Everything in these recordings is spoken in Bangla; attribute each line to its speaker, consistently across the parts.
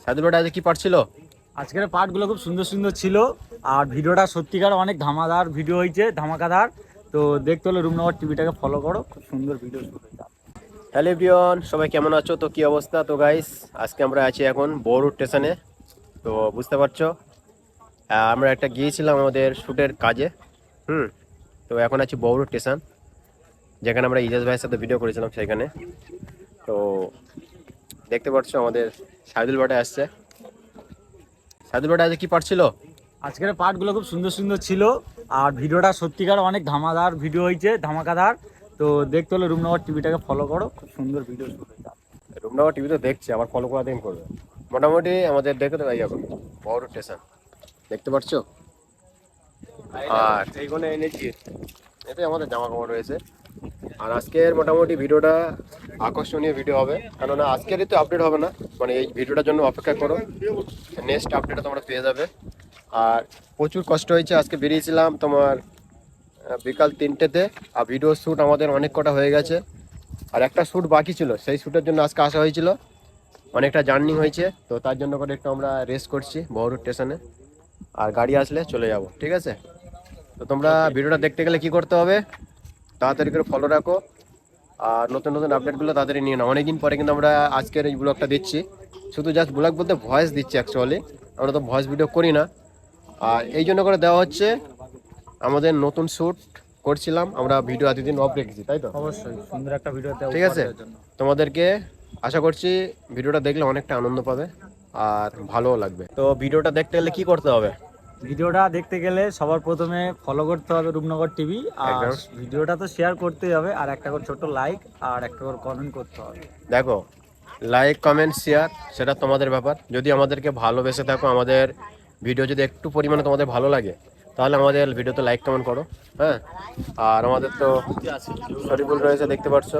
Speaker 1: সাদুল ভাই আজ কি পারছিল?
Speaker 2: আজকের পার্টগুলো খুব সুন্দর সুন্দর ছিল আর ভিডিওটা সত্যিকার অনেক ধামাদার ভিডিও হয়েছে, ধামাকাদার। তো দেখতে হলে রূপনগর টিভিটাকে ফলো করো, খুব সুন্দর ভিডিও শুট হয়েছে।
Speaker 1: হ্যালো এভরিওয়ান, সবাই কেমন আছো? তো কি অবস্থা? তো গাইস, আজকে আমরা আছি এখন বড়ুর স্টেশনে। তো বুঝতে পারছো, আমরা একটা গিয়েছিলাম আমাদের শুটের কাজে। তো এখন আছি বড়ুর স্টেশন, যেখানে আমরা ইজাজ ভাইয়ের সাথে ভিডিও করেছিলাম সেখানে। তো দেখতে পাচ্ছো আমাদের সাইদুল ভাই আসছে। সাইদুল ভাই আজ কি পারছিল?
Speaker 2: আজকের পার্টগুলো খুব সুন্দর সুন্দর ছিল আর ভিডিওটা সত্যিকার অনেক ধামাদার ভিডিও হয়েছে, ধামাকাদার। তো দেখতে হলে রূপনগর টিভিটাকে ফলো করো, খুব সুন্দর ভিডিও শুট হয়েছে।
Speaker 1: রুমনগর টিভি তো দেখছি, আবার ফলো করা দিন করবে। মোটামুটি আমাদের দেখে তো ভাই এখন বড় স্টেশন দেখতে পাচ্ছো। আর এইখানে এনেছি, এটাই আমাদের জামা কাপড় রয়েছে। আর আজকের মোটামুটি ভিডিওটা আকর্ষণীয় ভিডিও হবে, কেননা আজকেরই তো আপডেট হবে না, মানে এই ভিডিওটার জন্য অপেক্ষা করো, নেক্সট আপডেটটা তোমরা পেয়ে যাবে। আর প্রচুর কষ্ট হয়েছে, আজকে বেরিয়েছিলাম তোমার বিকাল 3টেতে। আর ভিডিও শ্যুট আমাদের অনেক কটা হয়ে গেছে, আর একটা শ্যুট বাকি ছিল, সেই শ্যুটের জন্য আজকে আসা হয়েছিল। অনেকটা জার্নি হয়েছে, তো তার জন্য করে একটু আমরা রেস্ট করছি বহরুর স্টেশনে। আর গাড়ি আসলে চলে যাব, ঠিক আছে? তো তোমরা ভিডিওটা দেখতে গেলে কি করতে হবে, তাড়াতাড়ি করে ফলো রাখো আর নতুন নতুন আপডেটগুলো তাড়াতাড়ি নিয়ে নাও। অনেকদিন পরে কিন্তু আমরা আজকের এই ব্লগটা দিচ্ছি, শুধু জাস্ট ব্লগ বলতে ভয়েস দিচ্ছি অ্যাকচুয়ালি, আমরা তো ভয়েস ভিডিও করি না। আর এই জন্য করে দেওয়া হচ্ছে, আমাদের নতুন শ্যুট করছিলাম আমরা, ভিডিও এতদিন অফ রেখেছি, তাই তো?
Speaker 2: অবশ্যই সুন্দর একটা ভিডিও
Speaker 1: ঠিক আছে, তোমাদেরকে আশা করছি ভিডিওটা দেখলে অনেকটা আনন্দ পাবে আর ভালোও লাগবে। তো ভিডিওটা দেখতে গেলে কি করতে হবে?
Speaker 2: ভিডিওটা দেখতে গেলে সবার প্রথমে ফলো করতে হবে রূপনগর টিভি, আর
Speaker 1: একদম।
Speaker 2: ভিডিওটা তো শেয়ার করতেই হবে, আর একটা করে ছোট লাইক আর একটা করে কমেন্ট করতে হবে।
Speaker 1: দেখো, লাইক কমেন্ট শেয়ার সেটা তোমাদের ব্যাপার। যদি আমাদেরকে ভালোবেসে থাকো, আমাদের ভিডিও যদি একটু পরিমাণে তোমাদের ভালো লাগে, তাহলে আমাদের ভিডিওতে লাইক কমেন্ট করো। হ্যাঁ, আর আমাদের তো শরীফুল রয়েছে, দেখতে পাচ্ছ,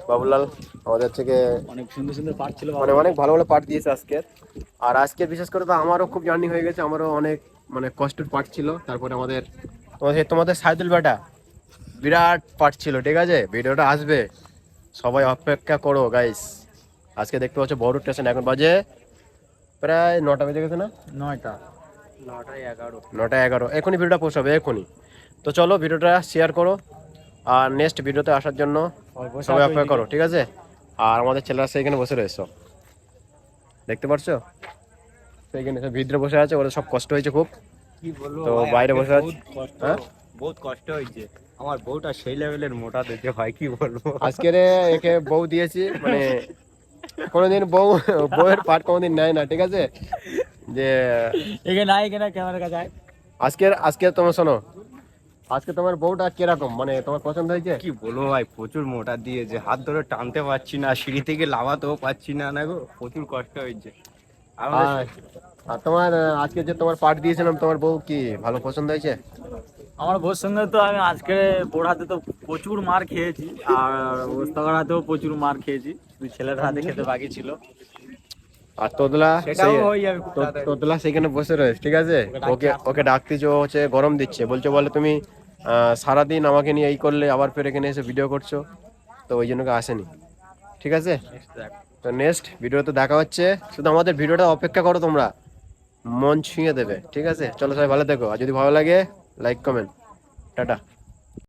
Speaker 1: বাবুলাল আমাদের থেকে
Speaker 2: অনেক সুন্দর সুন্দর পার্ট ছিল,
Speaker 1: মানে অনেক ভালো ভালো পার্ট দিয়েছে আজকের। আর আজকের বিশেষ করে তো আমারও খুব জার্নি হয়ে গেছে, আমারও অনেক মানে কষ্টের পার্ট ছিল। তারপরে আমাদের তোমাদের সাইদুল বেটা বিরাট পার্ট ছিল, ঠিক আছে? ভিডিওটা আসবে, সবাই অপেক্ষা করো গাইস। আজকে দেখতে পাচ্ছ বড় স্টেশন, এখন বাজে প্রায় 9টা বেজে গেছে না?
Speaker 2: 9টা
Speaker 1: 9টা 11 এখনই ভিডিওটা পোস্ট হবে এখনই। তো চলো ভিডিওটা শেয়ার করো আর নেক্সট ভিডিওতে আসার জন্য সবাই অপেক্ষা করো, ঠিক আছে? আর আমাদের ছেলেরা সেইখানে বসে রয়েছে, দেখতে পারছো, সেইখানে সব ভিতরে বসে আছে, ওরা সব কষ্ট হয়েছে খুব।
Speaker 2: কি বলবো
Speaker 1: তো
Speaker 2: ভাই,
Speaker 1: বাইরে
Speaker 2: আজকে
Speaker 1: বসে আছে। হ্যাঁ,
Speaker 2: বহুত কষ্ট হয়েছে। আমার বউটা সেই লেভেলের মোটা দেখে ভাই, কি বলবো।
Speaker 1: আজকের একে বউ দিয়েছি, মানে কোনোদিন বউয়ের পার্ট কোনোদিন নেয় না, ঠিক আছে? যে
Speaker 2: এখানে ক্যামেরার কাছে আয়।
Speaker 1: আজকে তোমার শোনো, আজকে তোমার বউটা কিরকম, মানে তোমার পছন্দ হয়েছে?
Speaker 2: কি বলবো ভাই, প্রচুর মোটা দিয়েছে, হাত ধরে টানতে পারছি না, সিঁড়ি থেকে লাফাতেও পারছি না, না গো, প্রচুর কষ্ট হয়েছে।
Speaker 1: আর আর তোমার আজকে যে তোমার পার্ট দিয়েছিলাম, তোমার বউ কি ভালো পছন্দ হয়েছে?
Speaker 2: আমার বউর সঙ্গে তো আমি আজকে বোর হাতে তো প্রচুর মার খেয়েছি, আর ওস্তাকার হাতেও প্রচুর মার খেয়েছি, শুধু ছেলের হাতে খেতে বাকি ছিল।
Speaker 1: আর তোদলা
Speaker 2: সেটাও হয়ে যাবে খুব তাড়াতাড়ি।
Speaker 1: তোদলা সেখানে বসে রয়েছে, ঠিক আছে? ওকে ওকে ডাকতেছে, ও হচ্ছে গরম দিচ্ছে, বলে তুমি সারাদিন আমাকে নিয়ে এই করলে, আবার ফের এখানে এসে ভিডিও করছো, তো ওই জন্য আসেনি, ঠিক আছে? তো নেক্সট ভিডিওতে দেখা হচ্ছে, শুধু আমাদের ভিডিওটা অপেক্ষা করো, তোমরা মন ছুঁয়ে দেবে, ঠিক আছে? চলো সবাই ভালো থেকো, আর যদি ভালো লাগে লাইক কমেন্ট, টাটা।